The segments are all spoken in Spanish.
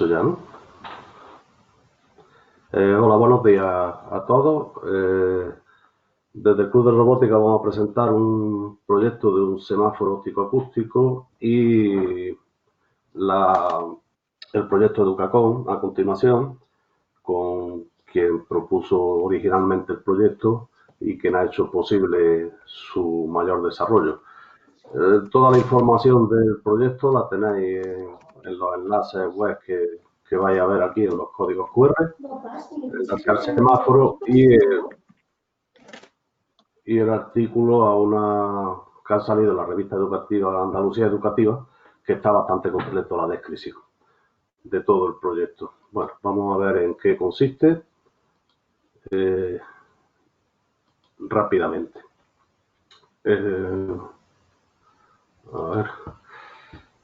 Empiezo ya, ¿no? Hola, buenos días a todos. Desde el Club de Robótica vamos a presentar un proyecto de un semáforo óptico-acústico y el proyecto Educacom a continuación, con quien propuso originalmente el proyecto y quien ha hecho posible su mayor desarrollo. Toda la información del proyecto la tenéis en los enlaces web que vais a ver aquí en los códigos QR, el semáforo y el artículo que ha salido en la revista educativa Andalucía Educativa, que está bastante completo la descripción de todo el proyecto. Bueno, vamos a ver en qué consiste rápidamente. A ver.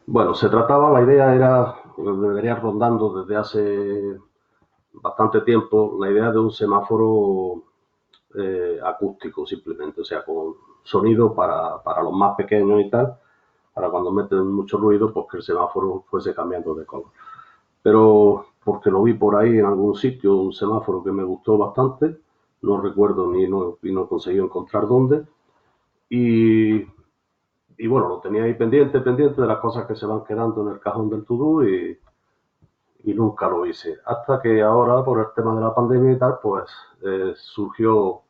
Bueno, la idea era, debería rondando desde hace bastante tiempo, la idea de un semáforo acústico simplemente, o sea, con sonido para los más pequeños y tal, para cuando meten mucho ruido, pues que el semáforo fuese cambiando de color. Pero porque lo vi por ahí en algún sitio, un semáforo que me gustó bastante, no recuerdo y no conseguí encontrar dónde, y bueno, lo tenía ahí pendiente de las cosas que se van quedando en el cajón del to-do y nunca lo hice. Hasta que ahora, por el tema de la pandemia y tal, pues surgió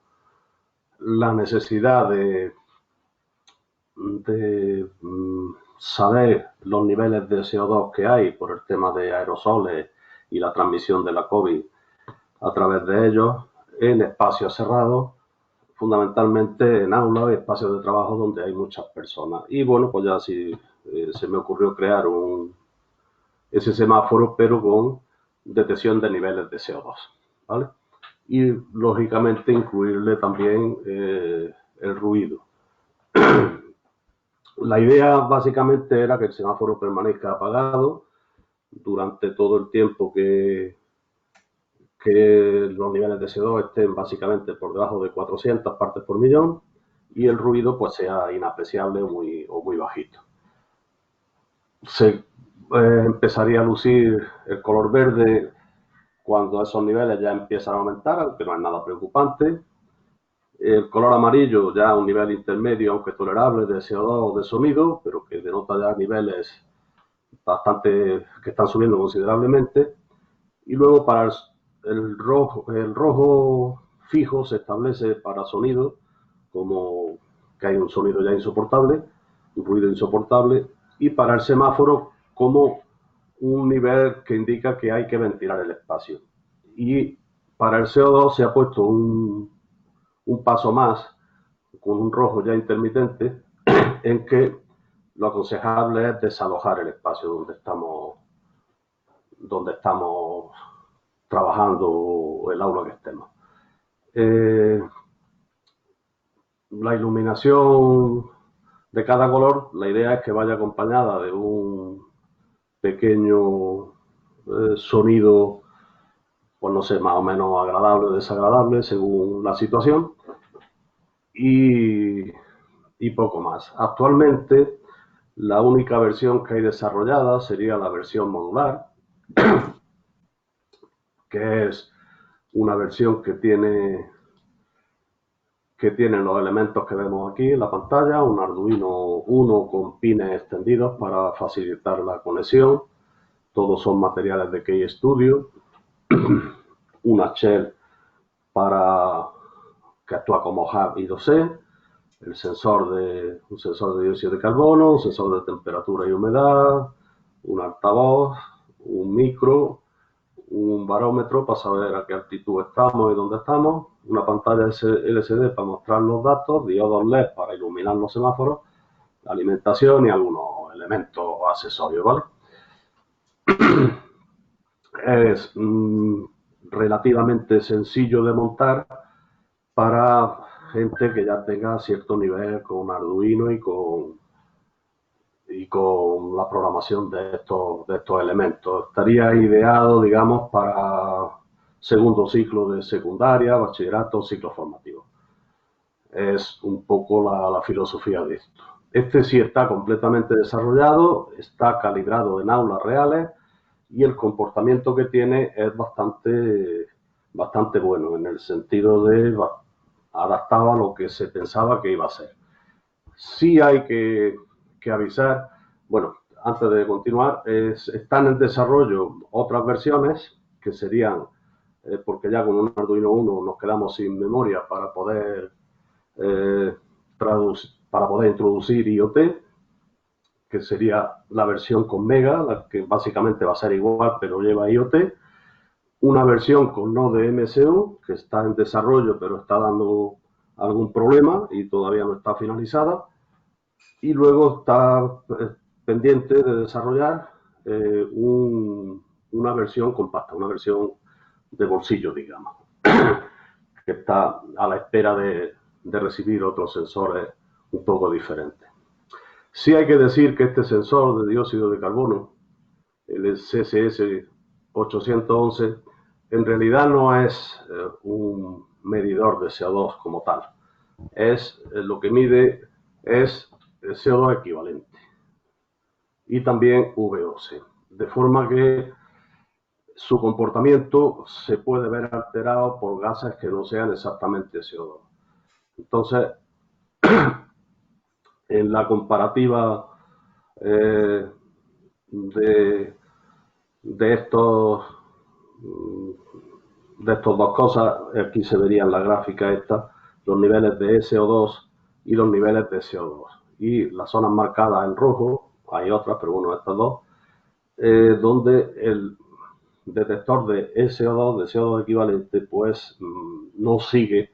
la necesidad de saber los niveles de CO2 que hay por el tema de aerosoles y la transmisión de la COVID a través de ellos en espacios cerrados, fundamentalmente en aulas y espacios de trabajo donde hay muchas personas. Y bueno, pues ya así se me ocurrió crear ese semáforo, pero con detección de niveles de CO2, ¿vale? Y lógicamente incluirle también el ruido. La idea básicamente era que el semáforo permanezca apagado durante todo el tiempo que los niveles de CO2 estén básicamente por debajo de 400 partes por millón y el ruido pues sea inapreciable o muy bajito. Se empezaría a lucir el color verde cuando esos niveles ya empiezan a aumentar, aunque no es nada preocupante. El color amarillo ya un nivel intermedio, aunque tolerable, de CO2 o de sonido, pero que denota ya niveles que están subiendo considerablemente. Y luego para el rojo fijo se establece para sonido, como que hay un sonido ya insoportable, un ruido insoportable, y para el semáforo como un nivel que indica que hay que ventilar el espacio. Y para el CO2 se ha puesto un paso más, con un rojo ya intermitente, en que lo aconsejable es desalojar el espacio donde estamos trabajando o el aula que estemos. La iluminación de cada color, la idea es que vaya acompañada de un pequeño sonido, pues no sé, más o menos agradable o desagradable según la situación, y poco más. Actualmente la única versión que hay desarrollada sería la versión modular, que es una versión que tiene los elementos que vemos aquí en la pantalla, un Arduino Uno con pines extendidos para facilitar la conexión, todos son materiales de KeyStudio, una shell que actúa como hub I2C, un sensor de dióxido de carbono, un sensor de temperatura y humedad, un altavoz, un micro, un barómetro para saber a qué altitud estamos y dónde estamos, una pantalla LCD para mostrar los datos, diodos LED para iluminar los semáforos, alimentación y algunos elementos accesorios, ¿vale? Es relativamente sencillo de montar para gente que ya tenga cierto nivel con Arduino y con la programación de estos elementos. Estaría ideado, digamos, para segundo ciclo de secundaria, bachillerato, ciclo formativo. Es un poco la filosofía de esto. Este sí está completamente desarrollado, está calibrado en aulas reales, y el comportamiento que tiene es bastante bueno, en el sentido de adaptado a lo que se pensaba que iba a ser. Sí hay que avisar, bueno, antes de continuar, están en desarrollo otras versiones que serían, porque ya con un Arduino Uno nos quedamos sin memoria eh, para poder introducir IoT, que sería la versión con Mega, la que básicamente va a ser igual, pero lleva IoT. Una versión con Node MSU, que está en desarrollo, pero está dando algún problema y todavía no está finalizada. Y luego está pendiente de desarrollar una versión compacta, una versión de bolsillo, digamos, que está a la espera de recibir otros sensores un poco diferentes. Sí hay que decir que este sensor de dióxido de carbono, el CSS 811, en realidad no es un medidor de CO2 como tal. Lo que mide es el CO2 equivalente y también VOC. De forma que su comportamiento se puede ver alterado por gases que no sean exactamente CO2. Entonces, en la comparativa eh, de, de estos de estas dos cosas, aquí se vería en la gráfica esta, los niveles de SO2 y los niveles de CO2. Y las zonas marcadas en rojo, hay otras, pero bueno, estas dos, donde el detector de SO2, de CO2 equivalente, pues no sigue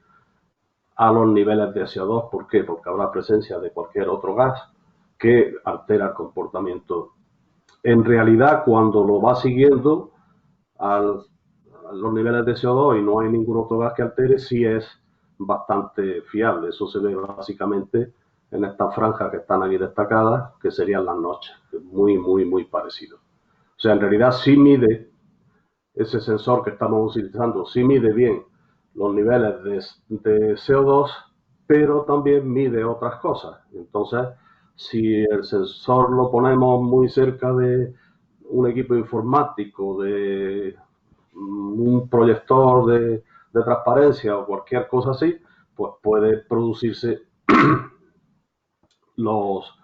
a los niveles de CO2. ¿Por qué? Porque habrá presencia de cualquier otro gas que altera el comportamiento. En realidad, cuando lo va siguiendo al los niveles de CO2 y no hay ningún otro gas que altere, sí es bastante fiable. Eso se ve básicamente en estas franjas que están aquí destacadas, que serían las noches. Muy parecido. O sea, en realidad sí mide ese sensor que estamos utilizando, sí mide bien los niveles de CO2, pero también mide otras cosas. Entonces, si el sensor lo ponemos muy cerca de un equipo informático, de un proyector de transparencia o cualquier cosa así, pues puede producirse los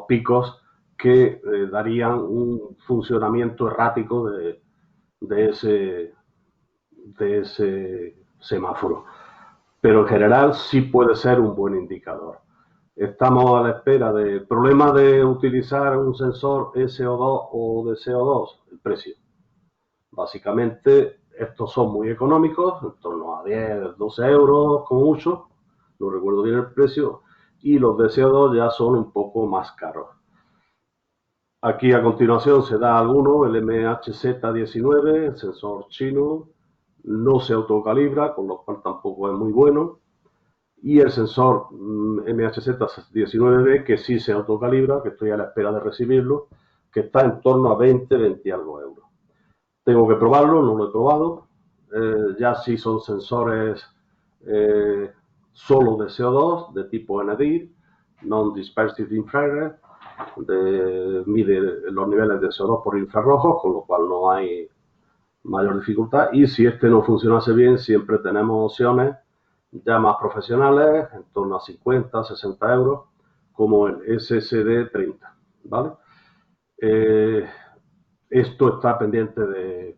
picos que darían un funcionamiento errático de, ese, de ese semáforo. Pero en general sí puede ser un buen indicador. Estamos a la espera del problema de utilizar un sensor SO2 o de CO2, el precio. Básicamente, estos son muy económicos, en torno a 10, 12 euros como mucho, no recuerdo bien el precio, y los de CO2 ya son un poco más caros. Aquí a continuación se da alguno, el MHZ19, el sensor chino, no se autocalibra, con lo cual tampoco es muy bueno, y el sensor MHZ19B, que sí se autocalibra, que estoy a la espera de recibirlo, que está en torno a 20 y algo euros. Tengo que probarlo, no lo he probado. Ya sí son sensores solo de CO2, de tipo NDIR, Non-Dispersive Infrared, mide los niveles de CO2 por infrarrojos, con lo cual no hay mayor dificultad. Y si este no funcionase bien, siempre tenemos opciones ya más profesionales, en torno a 50, 60 euros, como el SSD30, ¿vale? Esto está pendiente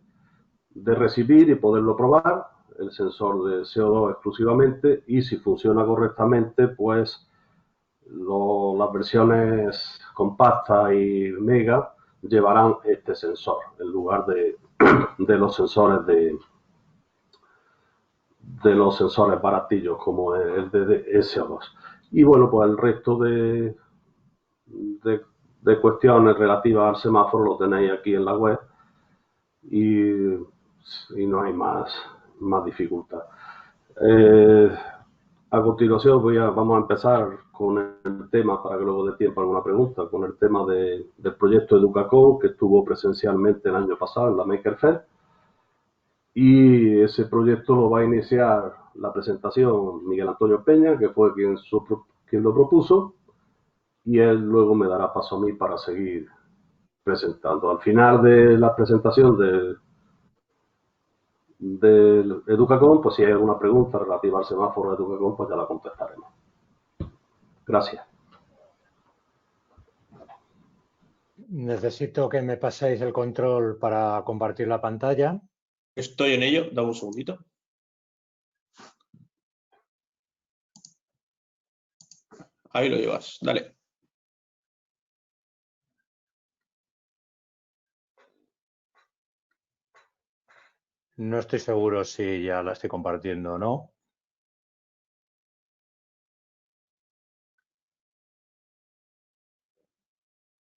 de recibir y poderlo probar, el sensor de CO2 exclusivamente, y si funciona correctamente, pues las versiones compacta y mega llevarán este sensor en lugar de los sensores de los sensores baratillos como el de SO2. Y bueno, pues el resto de cuestiones relativas al semáforo lo tenéis aquí en la web y, y no hay más dificultad. A continuación vamos a empezar con el tema, para que luego dé tiempo a alguna pregunta, con el tema del proyecto Educacom, que estuvo presencialmente el año pasado en la Maker Fair. Y ese proyecto lo va a iniciar la presentación Miguel Antonio Peña, que fue quien lo propuso, y él luego me dará paso a mí para seguir presentando. Al final de la presentación del Educacom, pues si hay alguna pregunta relativa al semáforo de Educacom, pues ya la contestaremos. Gracias. Necesito que me paséis el control para compartir la pantalla. Estoy en ello, dame un segundito. Ahí lo llevas, dale. No estoy seguro si ya la estoy compartiendo o no.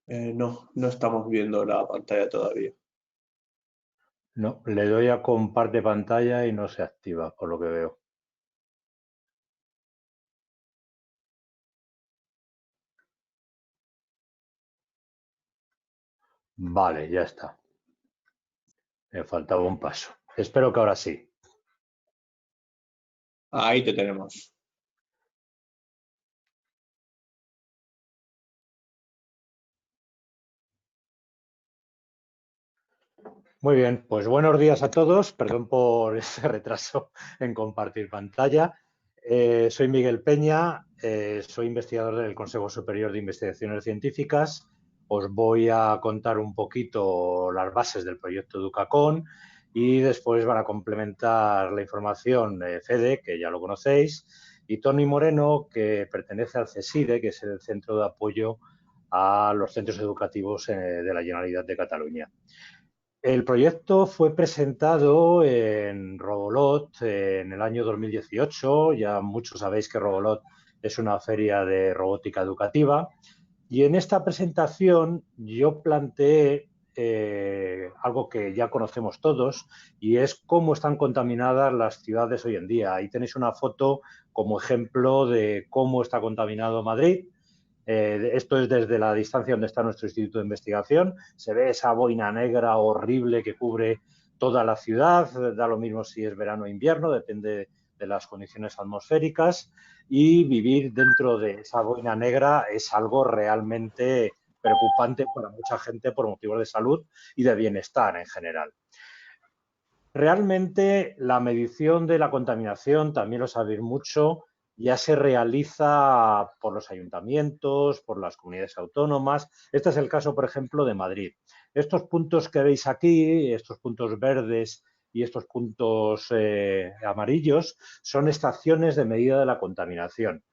No, no estamos viendo la pantalla todavía. No, le doy a comparte pantalla y no se activa, por lo que veo. Vale, ya está. Me faltaba un paso. Espero que ahora sí. Ahí te tenemos. Muy bien, pues buenos días a todos. Perdón por ese retraso en compartir pantalla. Soy Miguel Peña, soy investigador del Consejo Superior de Investigaciones Científicas. Os voy a contar un poquito las bases del proyecto Educacon y después van a complementar la información Fede, que ya lo conocéis, y Toni Moreno, que pertenece al CESIDE, que es el Centro de Apoyo a los Centros Educativos de la Generalitat de Cataluña. El proyecto fue presentado en Robolot en el año 2018. Ya muchos sabéis que Robolot es una feria de robótica educativa. Y en esta presentación yo planteé algo que ya conocemos todos y es cómo están contaminadas las ciudades hoy en día. Ahí tenéis una foto como ejemplo de cómo está contaminado Madrid. Esto es desde la distancia donde está nuestro instituto de investigación. Se ve esa boina negra horrible que cubre toda la ciudad. Da lo mismo si es verano o invierno, depende de las condiciones atmosféricas. Y vivir dentro de esa boina negra es algo realmente preocupante para mucha gente por motivos de salud y de bienestar en general. Realmente la medición de la contaminación, también lo sabéis mucho, ya se realiza por los ayuntamientos, por las comunidades autónomas. Este es el caso, por ejemplo, de Madrid. Estos puntos que veis aquí, estos puntos verdes y estos puntos amarillos, son estaciones de medida de la contaminación.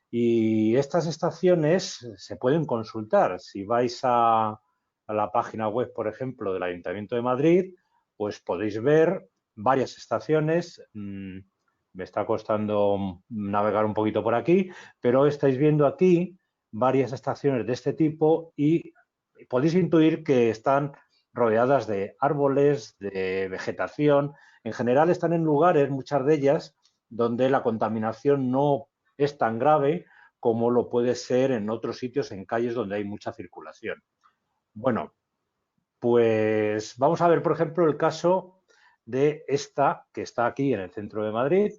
Y estas estaciones se pueden consultar. Si vais a la página web, por ejemplo, del Ayuntamiento de Madrid, pues podéis ver varias estaciones. Me está costando navegar un poquito por aquí, pero estáis viendo aquí varias estaciones de este tipo y podéis intuir que están rodeadas de árboles, de vegetación. En general están en lugares, muchas de ellas, donde la contaminación no es tan grave como lo puede ser en otros sitios, en calles donde hay mucha circulación. Bueno, pues vamos a ver, por ejemplo, el caso de esta que está aquí en el centro de Madrid.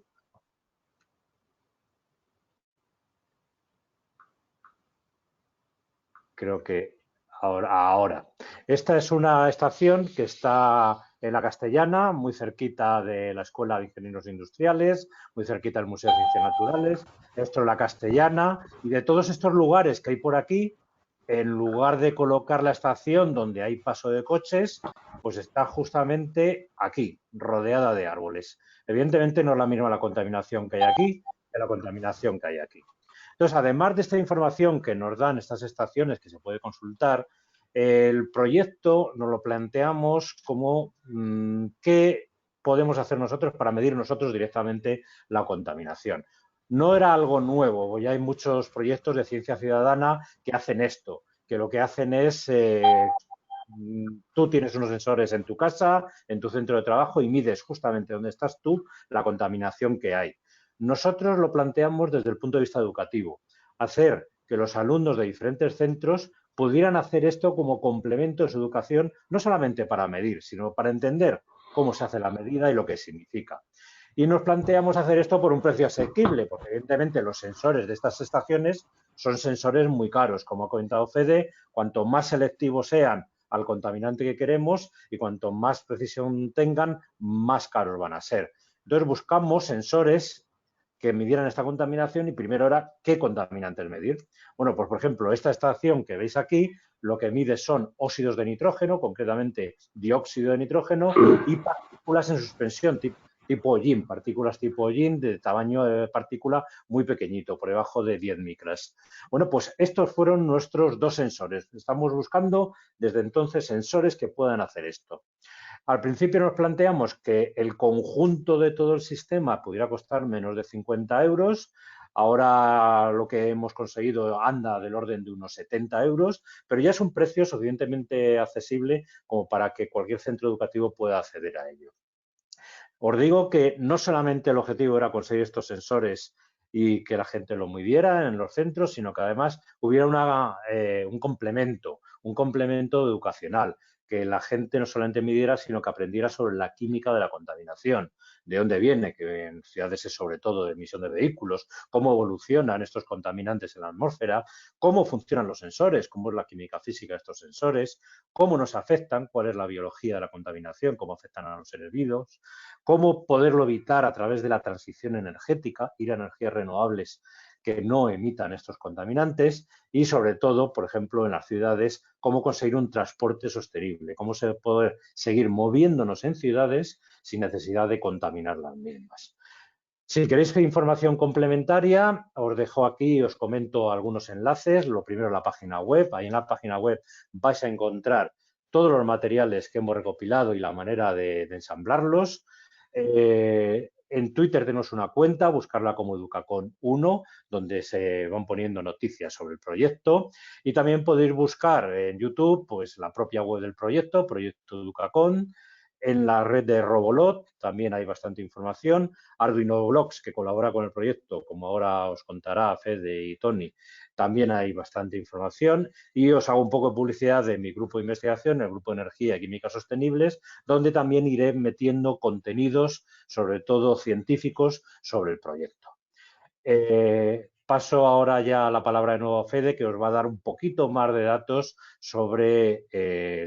Creo que ahora. Esta es una estación que está en la Castellana, muy cerquita de la Escuela de Ingenieros Industriales, muy cerquita del Museo de Ciencias Naturales. Esto es la Castellana. Y de todos estos lugares que hay por aquí, en lugar de colocar la estación donde hay paso de coches, pues está justamente aquí, rodeada de árboles. Evidentemente no es la misma la contaminación que hay aquí que la contaminación que hay aquí. Entonces, además de esta información que nos dan estas estaciones que se puede consultar, el proyecto nos lo planteamos como qué podemos hacer nosotros para medir nosotros directamente la contaminación. No era algo nuevo, ya hay muchos proyectos de ciencia ciudadana que hacen esto, que lo que hacen es, tú tienes unos sensores en tu casa, en tu centro de trabajo y mides justamente donde estás tú la contaminación que hay. Nosotros lo planteamos desde el punto de vista educativo, hacer que los alumnos de diferentes centros pudieran hacer esto como complemento de su educación, no solamente para medir, sino para entender cómo se hace la medida y lo que significa. Y nos planteamos hacer esto por un precio asequible, porque evidentemente los sensores de estas estaciones son sensores muy caros. Como ha comentado Fede, cuanto más selectivos sean al contaminante que queremos y cuanto más precisión tengan, más caros van a ser. Entonces buscamos sensores que midieran esta contaminación y primero era qué contaminantes medir. Bueno, pues por ejemplo, esta estación que veis aquí lo que mide son óxidos de nitrógeno, concretamente dióxido de nitrógeno y partículas en suspensión tipo hollín, partículas tipo hollín de tamaño de partícula muy pequeñito, por debajo de 10 micras. Bueno, pues estos fueron nuestros dos sensores. Estamos buscando desde entonces sensores que puedan hacer esto. Al principio nos planteamos que el conjunto de todo el sistema pudiera costar menos de 50 euros. Ahora lo que hemos conseguido anda del orden de unos 70 euros, pero ya es un precio suficientemente accesible como para que cualquier centro educativo pueda acceder a ello. Os digo que no solamente el objetivo era conseguir estos sensores y que la gente lo midiera en los centros, sino que además hubiera un complemento educacional, que la gente no solamente midiera, sino que aprendiera sobre la química de la contaminación, de dónde viene, que en ciudades es sobre todo de emisión de vehículos, cómo evolucionan estos contaminantes en la atmósfera, cómo funcionan los sensores, cómo es la química física de estos sensores, cómo nos afectan, cuál es la biología de la contaminación, cómo afectan a los seres vivos, cómo poderlo evitar a través de la transición energética, ir a energías renovables que no emitan estos contaminantes y, sobre todo, por ejemplo, en las ciudades, cómo conseguir un transporte sostenible, cómo se puede seguir moviéndonos en ciudades sin necesidad de contaminar las mismas. Si queréis información complementaria, os dejo aquí y os comento algunos enlaces. Lo primero, la página web. Ahí en la página web vais a encontrar todos los materiales que hemos recopilado y la manera de ensamblarlos. En Twitter tenemos una cuenta, buscarla como Educacon1, donde se van poniendo noticias sobre el proyecto. Y también podéis buscar en YouTube pues, la propia web del proyecto, Proyecto Educacon. En la red de Robolot también hay bastante información. Arduino Blogs, que colabora con el proyecto, como ahora os contará Fede y Tony, también hay bastante información. Y os hago un poco de publicidad de mi grupo de investigación, el Grupo de Energía y Química Sostenibles, donde también iré metiendo contenidos, sobre todo científicos, sobre el proyecto. Paso ahora ya la palabra de nuevo a Fede, que os va a dar un poquito más de datos sobre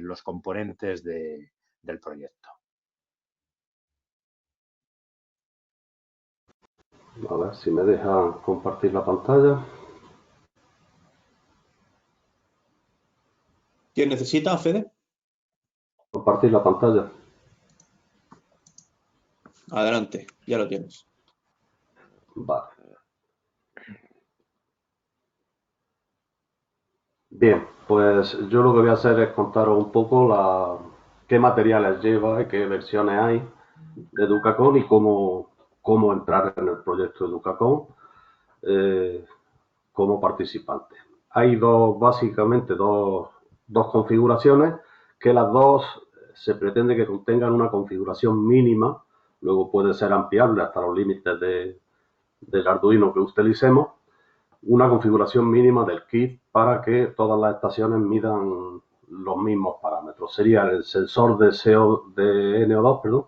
los componentes del proyecto. A ver si me dejan compartir la pantalla. ¿Quién necesita, Fede? Compartir la pantalla. Adelante, ya lo tienes. Vale. Bien, pues yo lo que voy a hacer es contaros un poco qué materiales lleva y qué versiones hay de Educacon y cómo entrar en el proyecto Educacon como participante. Hay básicamente dos configuraciones, que las dos se pretende que contengan una configuración mínima, luego puede ser ampliable hasta los límites del Arduino que utilicemos, una configuración mínima del kit para que todas las estaciones midan los mismos parámetros. Sería el sensor de NO2, perdón,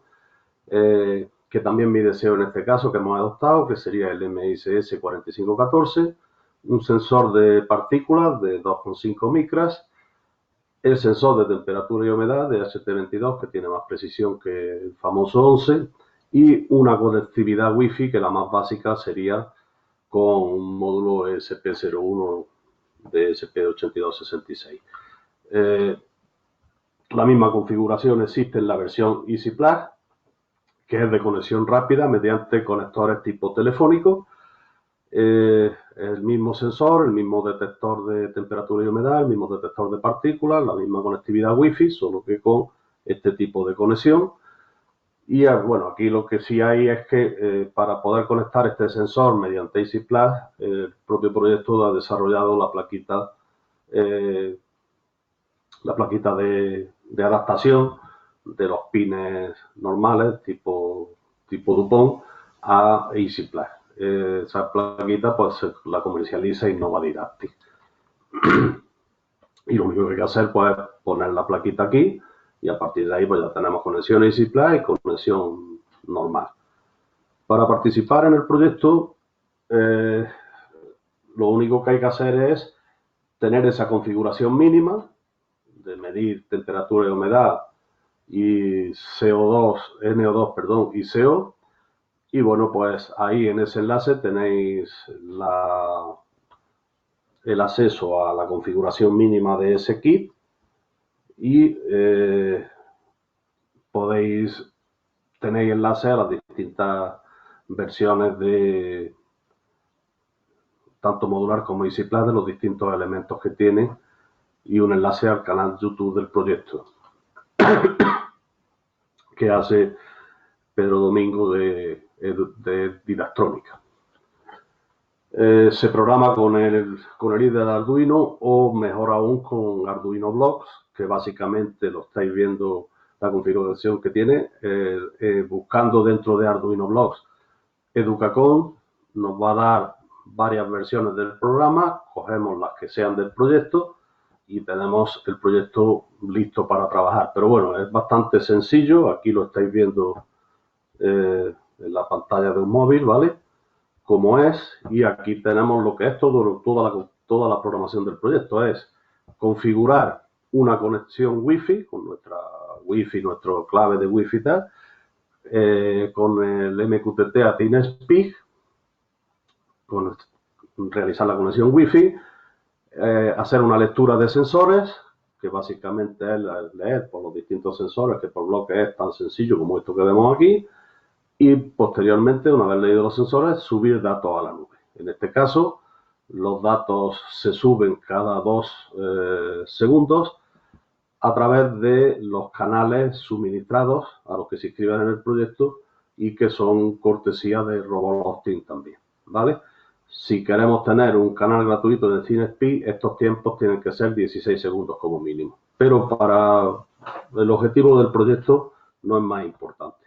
que también mide SEO en este caso que hemos adoptado, que sería el MISS 4514, un sensor de partículas de 2,5 micras, el sensor de temperatura y humedad de HT22, que tiene más precisión que el famoso 11, y una conectividad Wi-Fi, que la más básica sería con un módulo ESP01 de ESP8266. La misma configuración existe en la versión Easy Plug, que es de conexión rápida mediante conectores tipo telefónico. El mismo sensor, el mismo detector de temperatura y humedad, el mismo detector de partículas, la misma conectividad Wi-Fi, solo que con este tipo de conexión. Y bueno, aquí lo que sí hay es que para poder conectar este sensor mediante Easy Plug, el propio proyecto ha desarrollado la plaquita de adaptación de los pines normales tipo DuPont a Easy Plug. Esa plaquita pues la comercializa Innova Didactic. Y lo único que hay que hacer pues es poner la plaquita aquí y a partir de ahí pues ya tenemos conexión Easy Plug y conexión normal. Para participar en el proyecto lo único que hay que hacer es tener esa configuración mínima de medir temperatura y humedad y CO2, NO2, perdón, y CO. Y bueno, pues ahí en ese enlace tenéis el acceso a la configuración mínima de ese kit y tenéis enlace a las distintas versiones de tanto modular como EasyPlus de los distintos elementos que tiene y un enlace al canal YouTube del proyecto que hace Pedro Domingo de Didactrónica. Se programa con el IDE de Arduino o mejor aún con Arduino Blocks, que básicamente lo estáis viendo la configuración que tiene. Buscando dentro de Arduino Blocks Educacon nos va a dar varias versiones del programa, cogemos las que sean del proyecto y tenemos el proyecto listo para trabajar. Pero bueno, es bastante sencillo, aquí lo estáis viendo en la pantalla de un móvil, ¿vale? Como es, y aquí tenemos lo que es toda la programación del proyecto. Es configurar una conexión Wi-Fi con nuestra Wi-Fi, nuestro clave de Wi-Fi tal, con el MQTT a TeamSpeak, realizar la conexión Wi-Fi, hacer una lectura de sensores, que básicamente es leer por los distintos sensores, que por bloque es tan sencillo como esto que vemos aquí, y posteriormente, una vez leído los sensores, subir datos a la nube. En este caso, los datos se suben cada 2 segundos a través de los canales suministrados a los que se inscriben en el proyecto y que son cortesía de RobotHosting también, ¿vale? Si queremos tener un canal gratuito de TeamSpeak, estos tiempos tienen que ser 16 segundos como mínimo. Pero para el objetivo del proyecto no es más importante.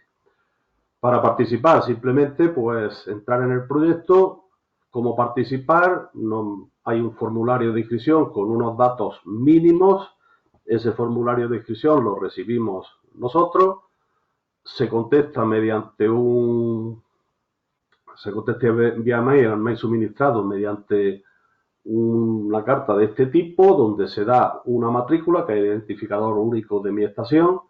Para participar, simplemente pues entrar en el proyecto. Como participar, hay un formulario de inscripción con unos datos mínimos. Ese formulario de inscripción lo recibimos nosotros. Se contesta vía mail al mail suministrado mediante una carta de este tipo donde se da una matrícula que es el identificador único de mi estación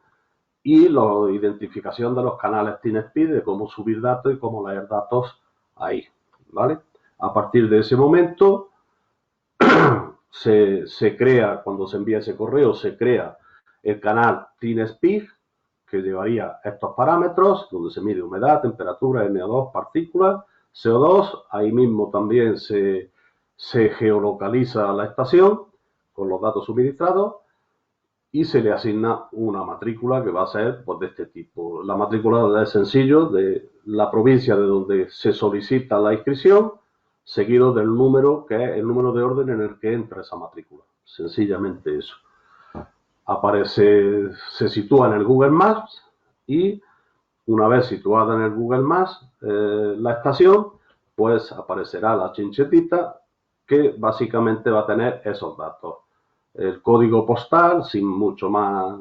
y la identificación de los canales TeamSpeak, de cómo subir datos y cómo leer datos ahí, ¿vale? A partir de ese momento se crea, cuando se envía ese correo, se crea el canal TeamSpeak que llevaría estos parámetros, donde se mide humedad, temperatura, NO2, partículas, CO2. Ahí mismo también se geolocaliza la estación con los datos suministrados y se le asigna una matrícula que va a ser pues, de este tipo. La matrícula es sencillo, de la provincia de donde se solicita la inscripción, seguido del número, que es el número de orden en el que entra esa matrícula. Sencillamente eso. Se sitúa en el Google Maps y una vez situada en el Google Maps la estación, pues aparecerá la chinchetita que básicamente va a tener esos datos. El código postal sin muchos más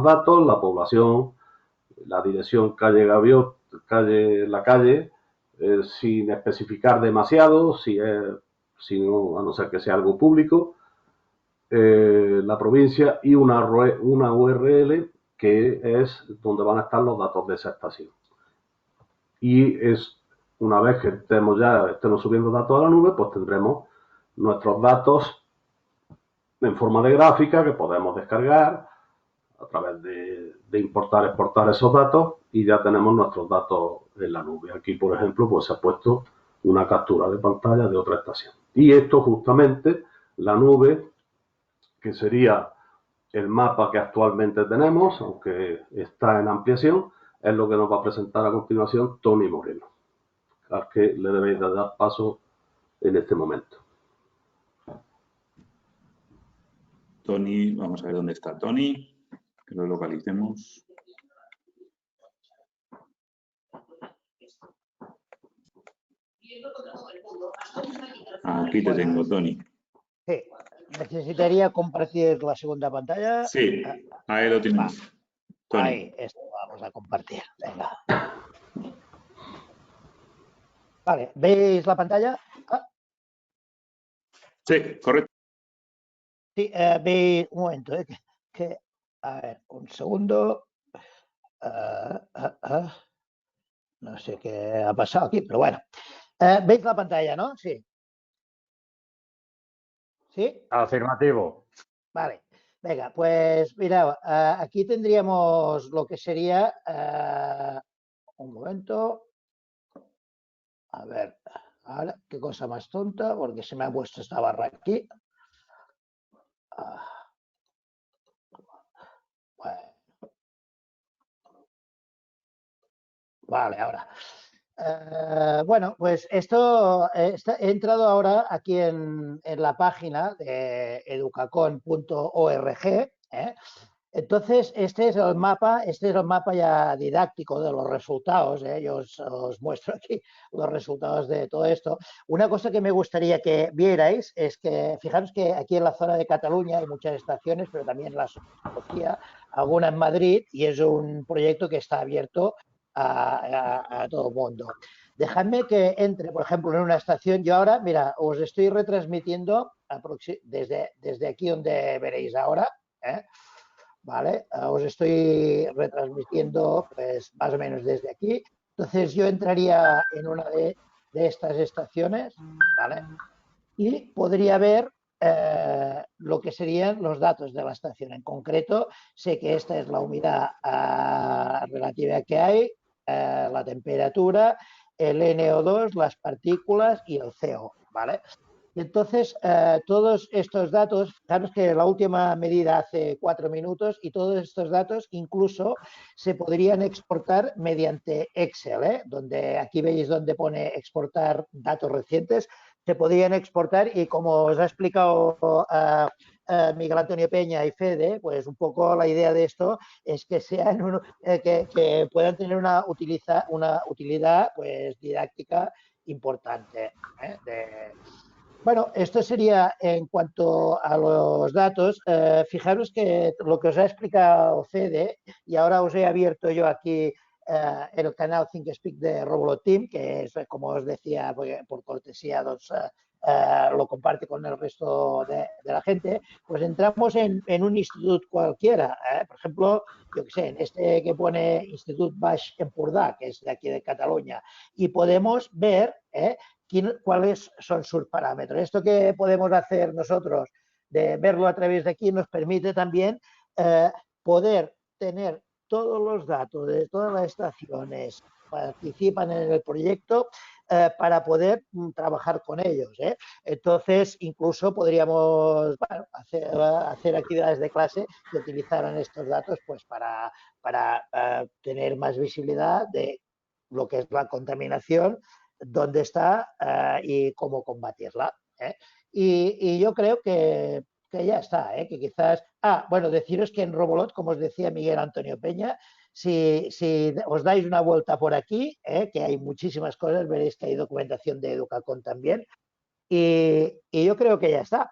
datos, la población, la dirección calle Gaviot, la calle, sin especificar demasiado, a no ser que sea algo público, la provincia y una URL que es donde van a estar los datos de esa estación. Y una vez que estemos subiendo datos a la nube, pues tendremos nuestros datos en forma de gráfica que podemos descargar a través de importar, exportar esos datos y ya tenemos nuestros datos en la nube. Aquí, por ejemplo, pues se ha puesto una captura de pantalla de otra estación. Y esto justamente, la nube, que sería el mapa que actualmente tenemos, aunque está en ampliación, es lo que nos va a presentar a continuación Tony Moreno, al que le debéis de dar paso en este momento. Tony, vamos a ver dónde está Tony, que lo localicemos. Aquí te tengo, Tony. Sí, necesitaría compartir la segunda pantalla. Sí, ahí lo tienes. Tony. Ahí, esto vamos a compartir. Venga. Vale, ¿veis la pantalla? Sí, correcto. Sí, un momento, a ver, un segundo. No sé qué ha pasado aquí, pero bueno. ¿Veis la pantalla, no? Sí. ¿Sí? Afirmativo. Vale. Venga, pues mira, aquí tendríamos lo que sería, un momento, a ver, ahora, qué cosa más tonta, porque se me ha puesto esta barra aquí. Bueno, vale, ahora. Bueno, pues esto he entrado ahora aquí en la página de educacon.org. Entonces, este es el mapa ya didáctico de los resultados. Yo os muestro aquí los resultados de todo esto. Una cosa que me gustaría que vierais es que, fijaros que aquí en la zona de Cataluña hay muchas estaciones, pero también las Andalucía, alguna en Madrid, y es un proyecto que está abierto a todo el mundo. Dejadme que entre, por ejemplo, en una estación. Yo ahora, mira, os estoy retransmitiendo desde aquí donde veréis ahora, ¿vale? Os estoy retransmitiendo pues más o menos desde aquí. Entonces yo entraría en una de estas estaciones, ¿vale? Y podría ver lo que serían los datos de la estación. En concreto, sé que esta es la humedad relativa que hay, la temperatura, el NO2, las partículas y el CO, ¿vale? Y entonces, todos estos datos, fijaros que la última medida hace 4 minutos y todos estos datos incluso se podrían exportar mediante Excel, donde aquí veis donde pone exportar datos recientes, se podrían exportar y como os ha explicado Miguel Antonio Peña y Fede, pues un poco la idea de esto es que sean que puedan tener una utilidad pues didáctica importante. Bueno, esto sería en cuanto a los datos. Fijaros que lo que os ha explicado Fede, y ahora os he abierto yo aquí el canal ThinkSpeak de Robot Team, que es, como os decía, por cortesía, lo comparte con el resto de la gente, pues entramos en un instituto cualquiera. Por ejemplo, yo que sé, en este que pone Institut Baix Empordà, que es de aquí de Cataluña, y podemos ver cuáles son sus parámetros. Esto que podemos hacer nosotros de verlo a través de aquí nos permite también poder tener todos los datos de todas las estaciones que participan en el proyecto para poder trabajar con ellos. Entonces, incluso podríamos hacer actividades de clase que utilizaran estos datos pues, para tener más visibilidad de lo que es la contaminación, dónde está y cómo combatirla. Y yo creo que ya está, que quizás... bueno, deciros que en Robolot, como os decía Miguel Antonio Peña, si os dais una vuelta por aquí, que hay muchísimas cosas, veréis que hay documentación de Educacon también, y yo creo que ya está.